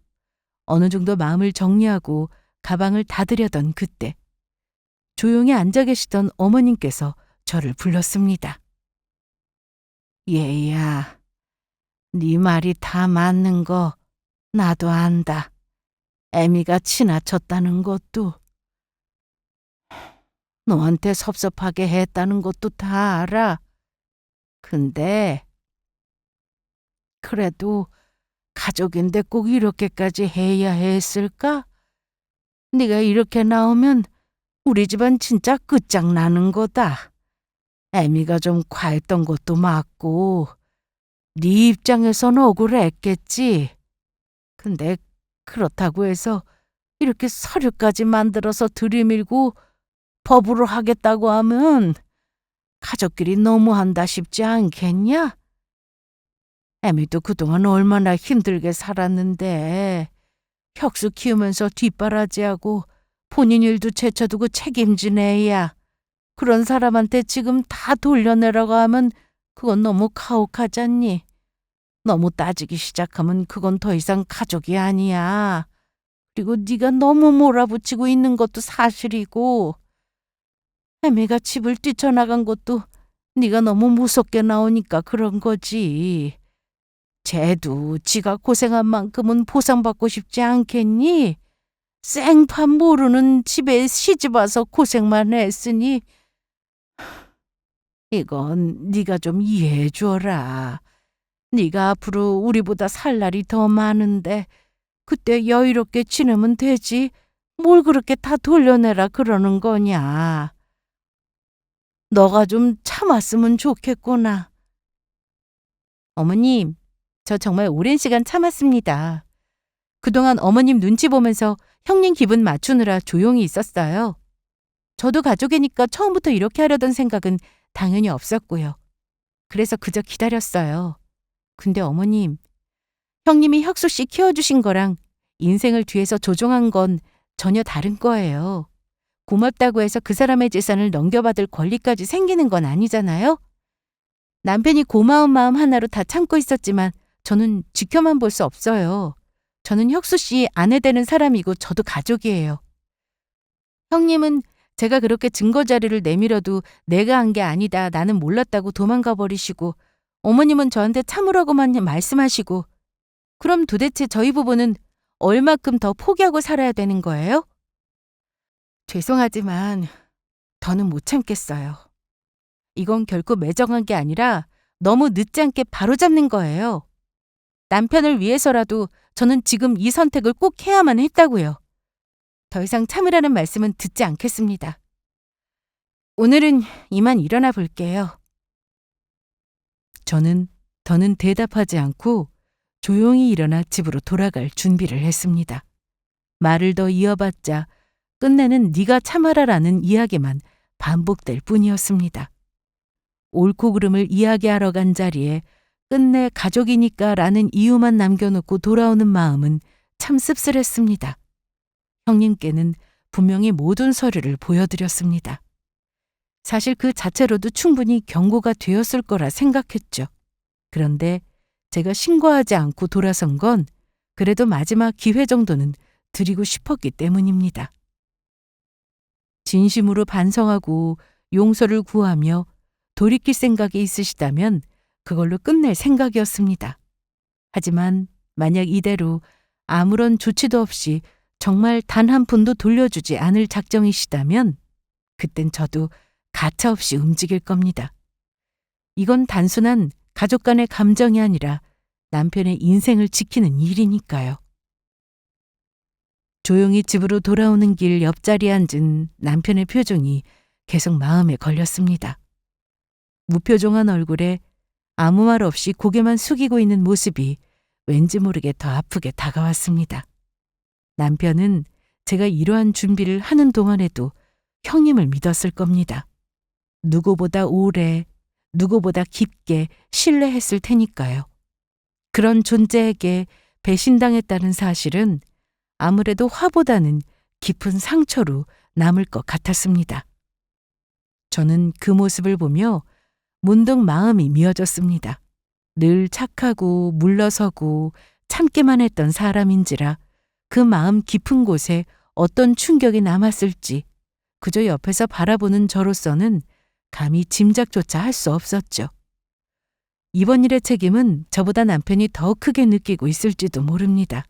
어느 정도 마음을 정리하고 가방을 닫으려던 그때 조용히 앉아 계시던 어머님께서 저를 불렀습니다. 얘야, 네 말이 다 맞는 거 나도 안다. 애미가 지나쳤다는 것도 너한테 섭섭하게 했다는 것도 다 알아. 근데 그래도 가족인데 꼭 이렇게까지 해야 했을까? 네가 이렇게 나오면 우리 집안 진짜 끝장나는 거다. 애미가 좀 과했던 것도 맞고 네 입장에선 억울했겠지. 근데 그렇다고 해서 이렇게 서류까지 만들어서 들이밀고 법으로 하겠다고 하면 가족끼리 너무한다 싶지 않겠냐? 애미도 그동안 얼마나 힘들게 살았는데 혁수 키우면서 뒷바라지하고 본인 일도 제쳐두고 책임진 애야. 그런 사람한테 지금 다 돌려내라고 하면 그건 너무 가혹하잖니. 너무 따지기 시작하면 그건 더 이상 가족이 아니야. 그리고 네가 너무 몰아붙이고 있는 것도 사실이고 애미가 집을 뛰쳐나간 것도 네가 너무 무섭게 나오니까 그런 거지. 쟤도 지가 고생한 만큼은 보상받고 싶지 않겠니? 생판 모르는 집에 시집와서 고생만 했으니 이건 네가 좀 이해해 줘라. 네가 앞으로 우리보다 살 날이 더 많은데 그때 여유롭게 지내면 되지. 뭘 그렇게 다 돌려내라 그러는 거냐. 너가 좀 참았으면 좋겠구나. 어머님, 저 정말 오랜 시간 참았습니다. 그동안 어머님 눈치 보면서 형님 기분 맞추느라 조용히 있었어요. 저도 가족이니까 처음부터 이렇게 하려던 생각은 당연히 없었고요. 그래서 그저 기다렸어요. 근데 어머님, 형님이 혁수 씨 키워주신 거랑 인생을 뒤에서 조종한 건 전혀 다른 거예요. 고맙다고 해서 그 사람의 재산을 넘겨받을 권리까지 생기는 건 아니잖아요. 남편이 고마운 마음 하나로 다 참고 있었지만 저는 지켜만 볼 수 없어요. 저는 혁수 씨 아내 되는 사람이고 저도 가족이에요. 형님은 제가 그렇게 증거 자료를 내밀어도 내가 한 게 아니다, 나는 몰랐다고 도망가 버리시고 어머님은 저한테 참으라고만 말씀하시고 그럼 도대체 저희 부부는 얼마큼 더 포기하고 살아야 되는 거예요? 죄송하지만 더는 못 참겠어요. 이건 결코 매정한 게 아니라 너무 늦지 않게 바로잡는 거예요. 남편을 위해서라도 저는 지금 이 선택을 꼭 해야만 했다고요. 더 이상 참으라는 말씀은 듣지 않겠습니다. 오늘은 이만 일어나 볼게요. 저는 더는 대답하지 않고 조용히 일어나 집으로 돌아갈 준비를 했습니다. 말을 더 이어봤자 끝내는 네가 참아라라는 이야기만 반복될 뿐이었습니다. 옳고 그름을 이야기하러 간 자리에 끝내 가족이니까라는 이유만 남겨놓고 돌아오는 마음은 참 씁쓸했습니다. 형님께는 분명히 모든 서류를 보여드렸습니다. 사실 그 자체로도 충분히 경고가 되었을 거라 생각했죠. 그런데 제가 신고하지 않고 돌아선 건 그래도 마지막 기회 정도는 드리고 싶었기 때문입니다. 진심으로 반성하고 용서를 구하며 돌이킬 생각이 있으시다면 그걸로 끝낼 생각이었습니다. 하지만 만약 이대로 아무런 조치도 없이 정말 단 한 푼도 돌려주지 않을 작정이시다면 그땐 저도 가차없이 움직일 겁니다. 이건 단순한 가족 간의 감정이 아니라 남편의 인생을 지키는 일이니까요. 조용히 집으로 돌아오는 길 옆자리에 앉은 남편의 표정이 계속 마음에 걸렸습니다. 무표정한 얼굴에 아무 말 없이 고개만 숙이고 있는 모습이 왠지 모르게 더 아프게 다가왔습니다. 남편은 제가 이러한 준비를 하는 동안에도 형님을 믿었을 겁니다. 누구보다 오래, 누구보다 깊게 신뢰했을 테니까요. 그런 존재에게 배신당했다는 사실은 아무래도 화보다는 깊은 상처로 남을 것 같았습니다. 저는 그 모습을 보며 문득 마음이 미어졌습니다. 늘 착하고 물러서고 참기만 했던 사람인지라 그 마음 깊은 곳에 어떤 충격이 남았을지 그저 옆에서 바라보는 저로서는 감히 짐작조차 할 수 없었죠. 이번 일의 책임은 저보다 남편이 더 크게 느끼고 있을지도 모릅니다.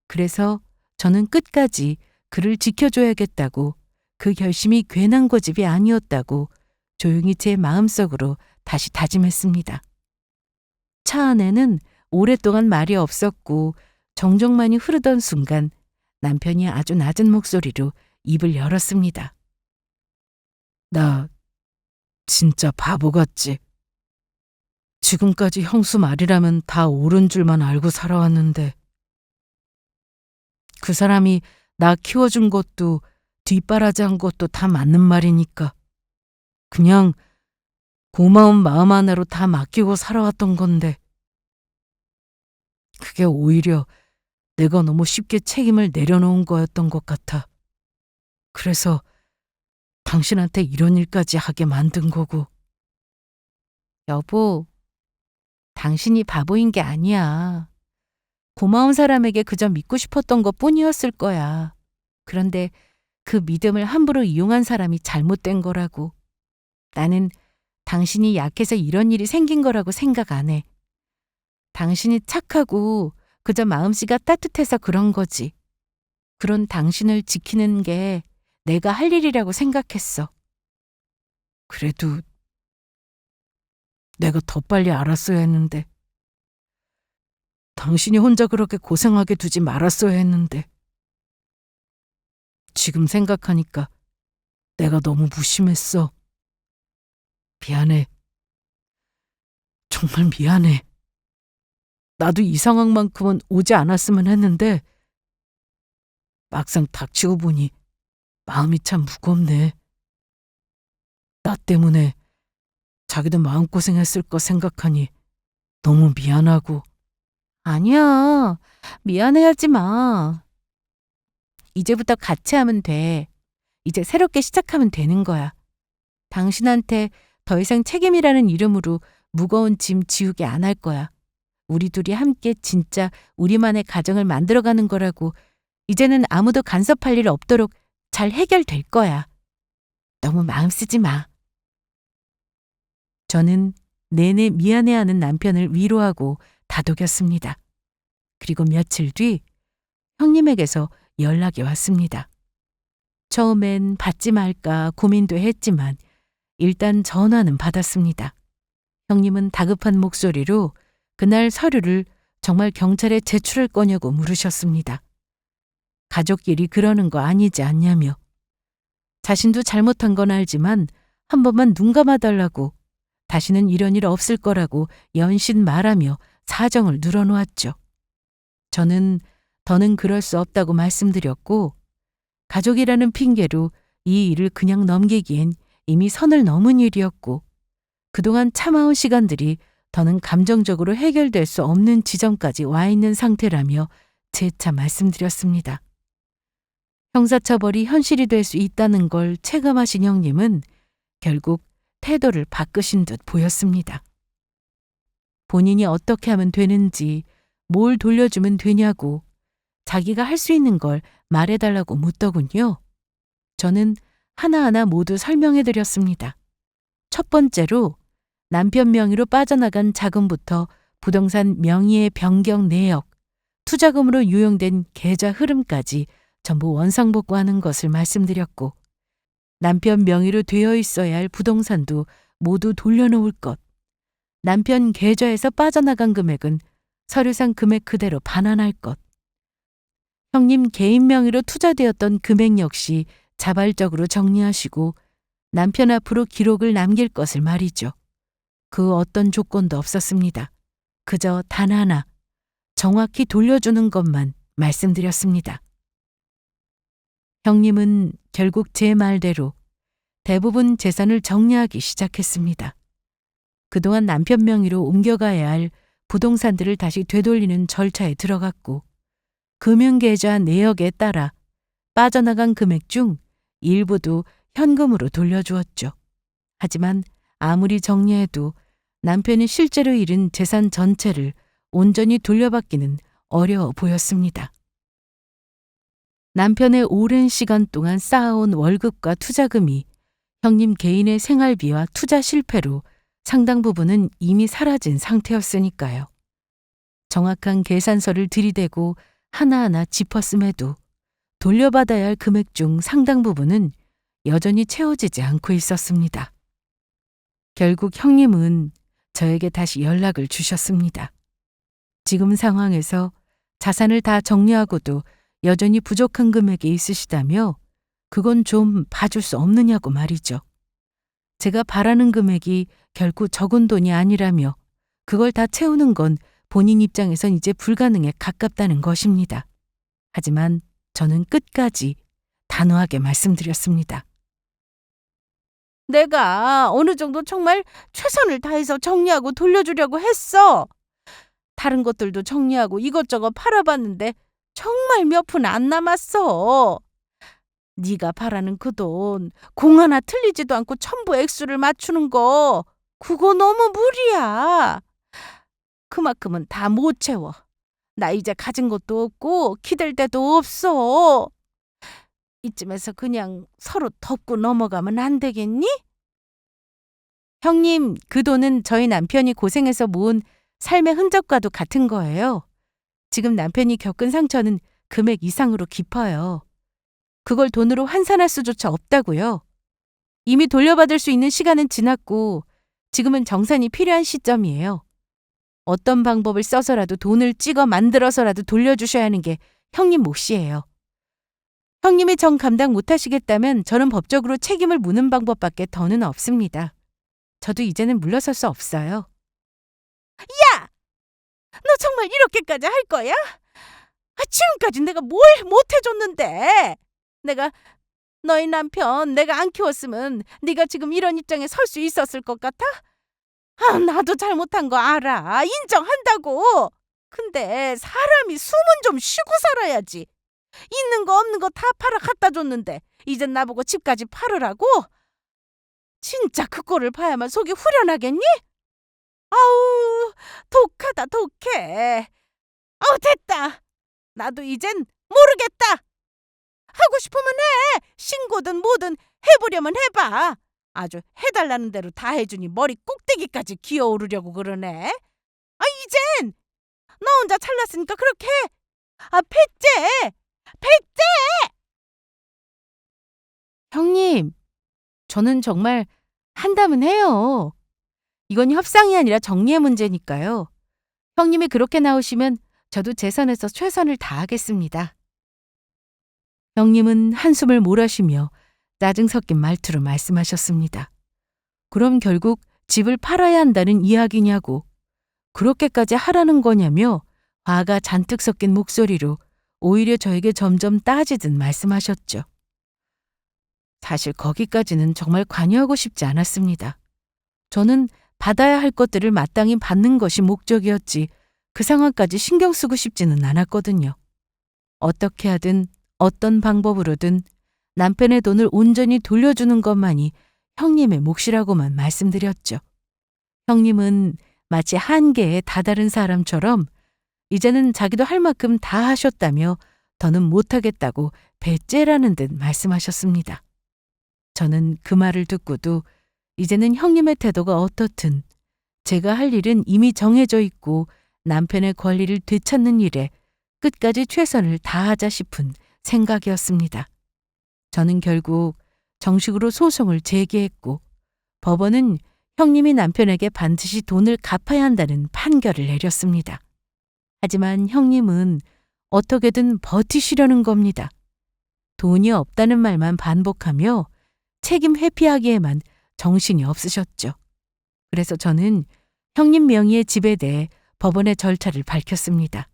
그래서 저는 끝까지 그를 지켜줘야겠다고, 그 결심이 괜한 고집이 아니었다고 조용히 제 마음속으로 다시 다짐했습니다. 차 안에는 오랫동안 말이 없었고 정적만이 흐르던 순간 남편이 아주 낮은 목소리로 입을 열었습니다. 나 진짜 바보 같지? 지금까지 형수 말이라면 다 옳은 줄만 알고 살아왔는데 그 사람이 나 키워준 것도 뒷바라지한 것도 다 맞는 말이니까 그냥 고마운 마음 하나로 다 맡기고 살아왔던 건데 그게 오히려 내가 너무 쉽게 책임을 내려놓은 거였던 것 같아. 그래서 당신한테 이런 일까지 하게 만든 거고. 여보, 당신이 바보인 게 아니야. 고마운 사람에게 그저 믿고 싶었던 것 뿐이었을 거야. 그런데 그 믿음을 함부로 이용한 사람이 잘못된 거라고. 나는 당신이 약해서 이런 일이 생긴 거라고 생각 안 해. 당신이 착하고 그저 마음씨가 따뜻해서 그런 거지. 그런 당신을 지키는 게 내가 할 일이라고 생각했어. 그래도 내가 더 빨리 알았어야 했는데. 당신이 혼자 그렇게 고생하게 두지 말았어야 했는데. 지금 생각하니까 내가 너무 무심했어. 미안해. 정말 미안해. 나도 이 상황만큼은 오지 않았으면 했는데 막상 닥치고 보니 마음이 참 무겁네. 나 때문에 자기도 마음고생했을 거 생각하니 너무 미안하고. 아니야, 미안해하지 마. 이제부터 같이 하면 돼. 이제 새롭게 시작하면 되는 거야. 당신한테 더 이상 책임이라는 이름으로 무거운 짐 지우게 안 할 거야. 우리 둘이 함께 진짜 우리만의 가정을 만들어가는 거라고. 이제는 아무도 간섭할 일 없도록 잘 해결될 거야. 너무 마음 쓰지 마. 저는 내내 미안해하는 남편을 위로하고 다독였습니다. 그리고 며칠 뒤 형님에게서 연락이 왔습니다. 처음엔 받지 말까 고민도 했지만 일단 전화는 받았습니다. 형님은 다급한 목소리로 그날 서류를 정말 경찰에 제출할 거냐고 물으셨습니다. 가족끼리 그러는 거 아니지 않냐며. 자신도 잘못한 건 알지만 한 번만 눈 감아달라고, 다시는 이런 일 없을 거라고 연신 말하며 사정을 늘어놓았죠. 저는 더는 그럴 수 없다고 말씀드렸고, 가족이라는 핑계로 이 일을 그냥 넘기기엔 이미 선을 넘은 일이었고, 그동안 참아온 시간들이 더는 감정적으로 해결될 수 없는 지점까지 와 있는 상태라며 재차 말씀드렸습니다. 형사처벌이 현실이 될 수 있다는 걸 체감하신 형님은 결국 태도를 바꾸신 듯 보였습니다. 본인이 어떻게 하면 되는지, 뭘 돌려주면 되냐고 자기가 할 수 있는 걸 말해달라고 묻더군요. 저는 하나하나 모두 설명해드렸습니다. 첫 번째로 남편 명의로 빠져나간 자금부터 부동산 명의의 변경 내역, 투자금으로 유용된 계좌 흐름까지 전부 원상복구하는 것을 말씀드렸고, 남편 명의로 되어 있어야 할 부동산도 모두 돌려놓을 것, 남편 계좌에서 빠져나간 금액은 서류상 금액 그대로 반환할 것, 형님 개인 명의로 투자되었던 금액 역시 자발적으로 정리하시고 남편 앞으로 기록을 남길 것을 말이죠. 그 어떤 조건도 없었습니다. 그저 단 하나, 정확히 돌려주는 것만 말씀드렸습니다. 형님은 결국 제 말대로 대부분 재산을 정리하기 시작했습니다. 그동안 남편 명의로 옮겨가야 할 부동산들을 다시 되돌리는 절차에 들어갔고, 금융계좌 내역에 따라 빠져나간 금액 중 일부도 현금으로 돌려주었죠. 하지만 아무리 정리해도 남편이 실제로 잃은 재산 전체를 온전히 돌려받기는 어려워 보였습니다. 남편의 오랜 시간 동안 쌓아온 월급과 투자금이 형님 개인의 생활비와 투자 실패로 상당 부분은 이미 사라진 상태였으니까요. 정확한 계산서를 들이대고 하나하나 짚었음에도 돌려받아야 할 금액 중 상당 부분은 여전히 채워지지 않고 있었습니다. 결국 형님은 저에게 다시 연락을 주셨습니다. 지금 상황에서 자산을 다 정리하고도 여전히 부족한 금액이 있으시다며 그건 좀 봐줄 수 없느냐고 말이죠. 제가 바라는 금액이 결코 적은 돈이 아니라며 그걸 다 채우는 건 본인 입장에선 이제 불가능에 가깝다는 것입니다. 하지만 저는 끝까지 단호하게 말씀드렸습니다. 내가 어느 정도 정말 최선을 다해서 정리하고 돌려주려고 했어. 다른 것들도 정리하고 이것저것 팔아봤는데 정말 몇 푼 안 남았어. 네가 바라는 그 돈, 공 하나 틀리지도 않고 전부 액수를 맞추는 거, 그거 너무 무리야. 그만큼은 다 못 채워. 나 이제 가진 것도 없고 기댈 데도 없어. 이쯤에서 그냥 서로 덮고 넘어가면 안 되겠니? 형님, 그 돈은 저희 남편이 고생해서 모은 삶의 흔적과도 같은 거예요. 지금 남편이 겪은 상처는 금액 이상으로 깊어요. 그걸 돈으로 환산할 수조차 없다고요. 이미 돌려받을 수 있는 시간은 지났고 지금은 정산이 필요한 시점이에요. 어떤 방법을 써서라도 돈을 찍어 만들어서라도 돌려주셔야 하는 게 형님 몫이에요. 형님이 정 감당 못하시겠다면 저는 법적으로 책임을 묻는 방법밖에 더는 없습니다. 저도 이제는 물러설 수 없어요. 야! 너 정말 이렇게까지 할 거야? 지금까지 내가 뭘 못해줬는데. 내가 너희 남편 내가 안 키웠으면 네가 지금 이런 입장에 설 수 있었을 것 같아? 나도 잘못한 거 알아. 인정한다고. 근데 사람이 숨은 좀 쉬고 살아야지. 있는 거 없는 거 다 팔아 갖다 줬는데 이젠 나보고 집까지 팔으라고? 진짜 그 꼴을 봐야만 속이 후련하겠니? 아우, 독하다 독해. 됐다. 나도 이젠 모르겠다. 하고 싶으면 해. 신고든 뭐든 해보려면 해봐. 아주 해달라는 대로 다 해주니 머리 꼭대기까지 기어오르려고 그러네. 이젠 너 혼자 잘났으니까 그렇게 해. 폐째. 형님, 저는 정말 한다면 해요. 이건 협상이 아니라 정리의 문제니까요. 형님이 그렇게 나오시면 저도 제 선에서 최선을 다하겠습니다. 형님은 한숨을 몰아쉬며 짜증 섞인 말투로 말씀하셨습니다. 그럼 결국 집을 팔아야 한다는 이야기냐고, 그렇게까지 하라는 거냐며 화가 잔뜩 섞인 목소리로 오히려 저에게 점점 따지듯 말씀하셨죠. 사실 거기까지는 정말 관여하고 싶지 않았습니다. 저는 받아야 할 것들을 마땅히 받는 것이 목적이었지 그 상황까지 신경 쓰고 싶지는 않았거든요. 어떻게 하든 어떤 방법으로든 남편의 돈을 온전히 돌려주는 것만이 형님의 몫이라고만 말씀드렸죠. 형님은 마치 한계에 다다른 사람처럼 이제는 자기도 할 만큼 다 하셨다며 더는 못하겠다고 배째라는 듯 말씀하셨습니다. 저는 그 말을 듣고도 이제는 형님의 태도가 어떻든 제가 할 일은 이미 정해져 있고 남편의 권리를 되찾는 일에 끝까지 최선을 다하자 싶은 생각이었습니다. 저는 결국 정식으로 소송을 제기했고 법원은 형님이 남편에게 반드시 돈을 갚아야 한다는 판결을 내렸습니다. 하지만 형님은 어떻게든 버티시려는 겁니다. 돈이 없다는 말만 반복하며 책임 회피하기에만 정신이 없으셨죠. 그래서 저는 형님 명의의 집에 대해 법원의 절차를 밝혔습니다.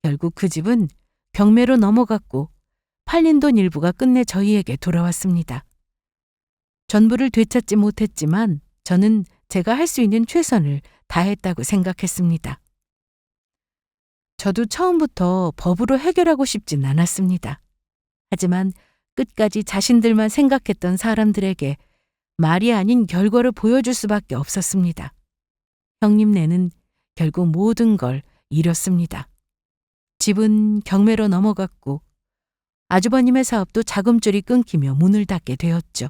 결국 그 집은 경매로 넘어갔고 팔린 돈 일부가 끝내 저희에게 돌아왔습니다. 전부를 되찾지 못했지만 저는 제가 할 수 있는 최선을 다했다고 생각했습니다. 저도 처음부터 법으로 해결하고 싶진 않았습니다. 하지만 끝까지 자신들만 생각했던 사람들에게 말이 아닌 결과를 보여줄 수밖에 없었습니다. 형님네는 결국 모든 걸 잃었습니다. 집은 경매로 넘어갔고 아주버님의 사업도 자금줄이 끊기며 문을 닫게 되었죠.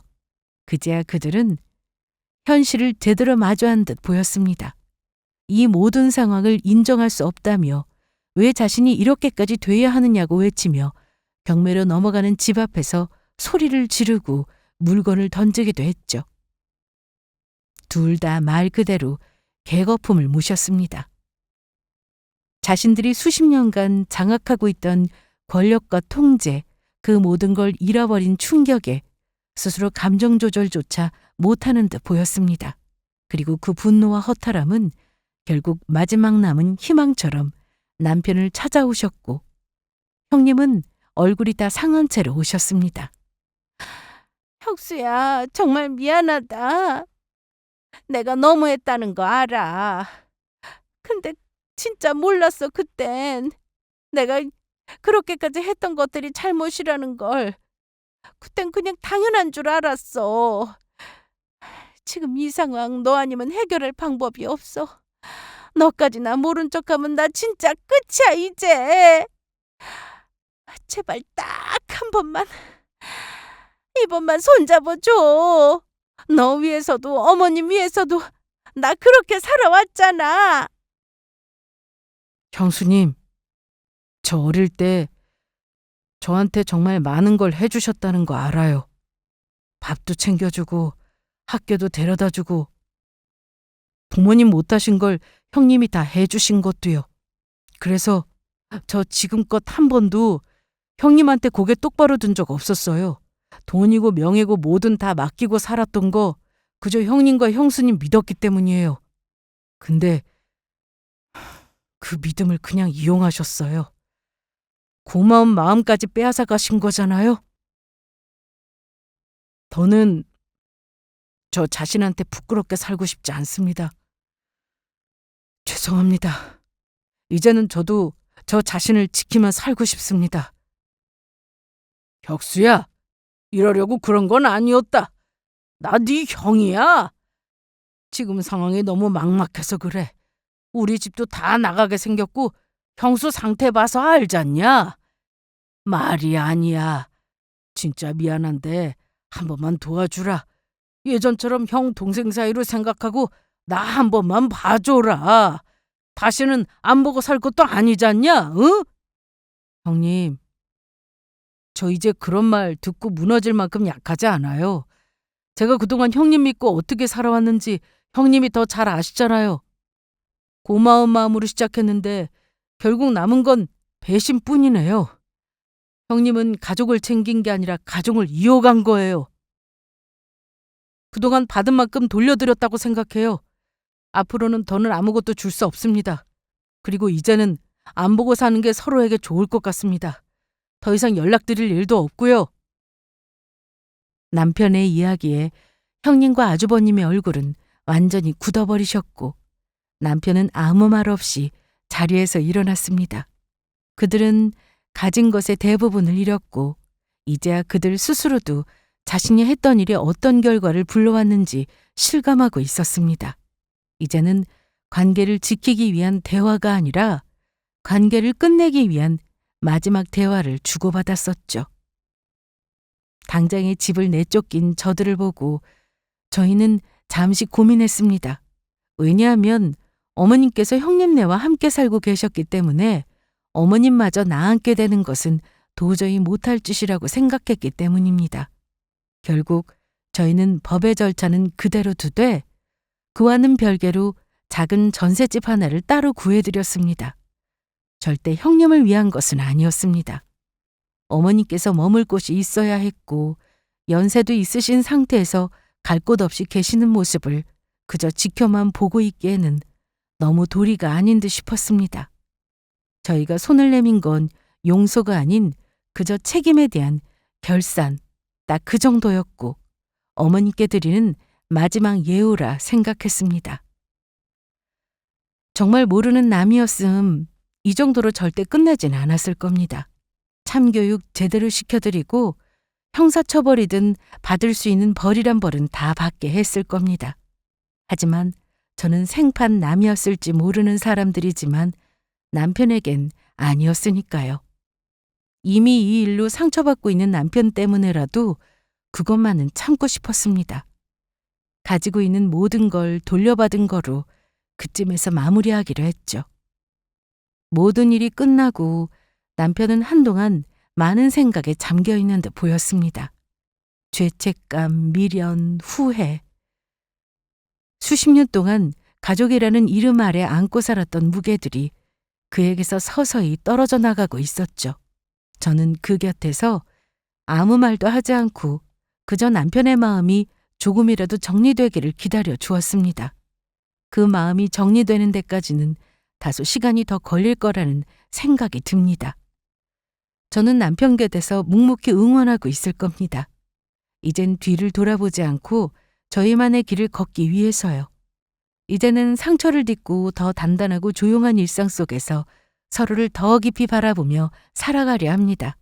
그제야 그들은 현실을 제대로 마주한 듯 보였습니다. 이 모든 상황을 인정할 수 없다며 왜 자신이 이렇게까지 돼야 하느냐고 외치며 경매로 넘어가는 집 앞에서 소리를 지르고 물건을 던지기도 했죠. 둘 다 말 그대로 개거품을 무셨습니다. 자신들이 수십 년간 장악하고 있던 권력과 통제, 그 모든 걸 잃어버린 충격에 스스로 감정 조절조차 못하는 듯 보였습니다. 그리고 그 분노와 허탈함은 결국 마지막 남은 희망처럼 남편을 찾아오셨고 형님은 얼굴이 다 상한 채로 오셨습니다. 혁수야, 정말 미안하다. 내가 너무했다는 거 알아. 근데 진짜 몰랐어, 그땐. 내가 그렇게까지 했던 것들이 잘못이라는 걸. 그땐 그냥 당연한 줄 알았어. 지금 이 상황 너 아니면 해결할 방법이 없어. 너까지나 모른 척하면 나 진짜 끝이야, 이제. 제발 딱 한 번만, 이번만 손잡아줘. 너 위해서도 어머님 위해서도 나 그렇게 살아왔잖아. 형수님, 저 어릴 때 저한테 정말 많은 걸 해주셨다는 거 알아요. 밥도 챙겨주고 학교도 데려다주고 부모님 못하신 걸 형님이 다 해주신 것도요. 그래서 저 지금껏 한 번도 형님한테 고개 똑바로 든 적 없었어요. 돈이고 명예고 뭐든 다 맡기고 살았던 거 그저 형님과 형수님 믿었기 때문이에요. 근데 그 믿음을 그냥 이용하셨어요. 고마운 마음까지 빼앗아 가신 거잖아요. 더는 저 자신한테 부끄럽게 살고 싶지 않습니다. 죄송합니다. 이제는 저도 저 자신을 지키며 살고 싶습니다. 혁수야, 이러려고 그런 건 아니었다. 나 네 형이야. 지금 상황이 너무 막막해서 그래. 우리 집도 다 나가게 생겼고 형수 상태 봐서 알잖냐. 말이 아니야. 진짜 미안한데 한 번만 도와주라. 예전처럼 형 동생 사이로 생각하고 나 한 번만 봐줘라. 다시는 안 보고 살 것도 아니잖냐, 응? 형님, 저 이제 그런 말 듣고 무너질 만큼 약하지 않아요. 제가 그동안 형님 믿고 어떻게 살아왔는지 형님이 더 잘 아시잖아요. 고마운 마음으로 시작했는데 결국 남은 건 배신뿐이네요. 형님은 가족을 챙긴 게 아니라 가족을 이어간 거예요. 그동안 받은 만큼 돌려드렸다고 생각해요. 앞으로는 더는 아무것도 줄 수 없습니다. 그리고 이제는 안 보고 사는 게 서로에게 좋을 것 같습니다. 더 이상 연락드릴 일도 없고요. 남편의 이야기에 형님과 아주버님의 얼굴은 완전히 굳어버리셨고 남편은 아무 말 없이 자리에서 일어났습니다. 그들은 가진 것의 대부분을 잃었고 이제야 그들 스스로도 자신이 했던 일이 어떤 결과를 불러왔는지 실감하고 있었습니다. 이제는 관계를 지키기 위한 대화가 아니라 관계를 끝내기 위한 마지막 대화를 주고받았었죠. 당장에 집을 내쫓긴 저들을 보고 저희는 잠시 고민했습니다. 왜냐하면 어머님께서 형님네와 함께 살고 계셨기 때문에 어머님마저 나앉게 되는 것은 도저히 못할 짓이라고 생각했기 때문입니다. 결국 저희는 법의 절차는 그대로 두되 그와는 별개로 작은 전셋집 하나를 따로 구해드렸습니다. 절대 형님을 위한 것은 아니었습니다. 어머니께서 머물 곳이 있어야 했고 연세도 있으신 상태에서 갈 곳 없이 계시는 모습을 그저 지켜만 보고 있기에는 너무 도리가 아닌 듯 싶었습니다. 저희가 손을 내민 건 용서가 아닌 그저 책임에 대한 결산, 딱 그 정도였고 어머니께 드리는 마지막 예우라 생각했습니다. 정말 모르는 남이었음 이 정도로 절대 끝내진 않았을 겁니다. 참교육 제대로 시켜드리고 형사처벌이든 받을 수 있는 벌이란 벌은 다 받게 했을 겁니다. 하지만 저는 생판 남이었을지 모르는 사람들이지만 남편에겐 아니었으니까요. 이미 이 일로 상처받고 있는 남편 때문에라도 그것만은 참고 싶었습니다. 가지고 있는 모든 걸 돌려받은 거로 그쯤에서 마무리하기로 했죠. 모든 일이 끝나고 남편은 한동안 많은 생각에 잠겨 있는 듯 보였습니다. 죄책감, 미련, 후회. 수십 년 동안 가족이라는 이름 아래 안고 살았던 무게들이 그에게서 서서히 떨어져 나가고 있었죠. 저는 그 곁에서 아무 말도 하지 않고 그저 남편의 마음이 조금이라도 정리되기를 기다려 주었습니다. 그 마음이 정리되는 데까지는 다소 시간이 더 걸릴 거라는 생각이 듭니다. 저는 남편 곁에서 묵묵히 응원하고 있을 겁니다. 이젠 뒤를 돌아보지 않고 저희만의 길을 걷기 위해서요. 이제는 상처를 딛고 더 단단하고 조용한 일상 속에서 서로를 더 깊이 바라보며 살아가려 합니다.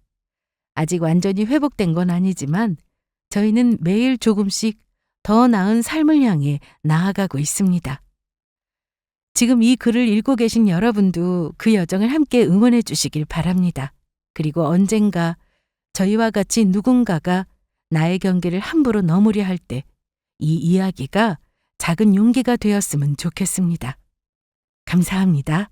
아직 완전히 회복된 건 아니지만 저희는 매일 조금씩 더 나은 삶을 향해 나아가고 있습니다. 지금 이 글을 읽고 계신 여러분도 그 여정을 함께 응원해 주시길 바랍니다. 그리고 언젠가 저희와 같이 누군가가 나의 경계를 함부로 넘으려 할 때 이 이야기가 작은 용기가 되었으면 좋겠습니다. 감사합니다.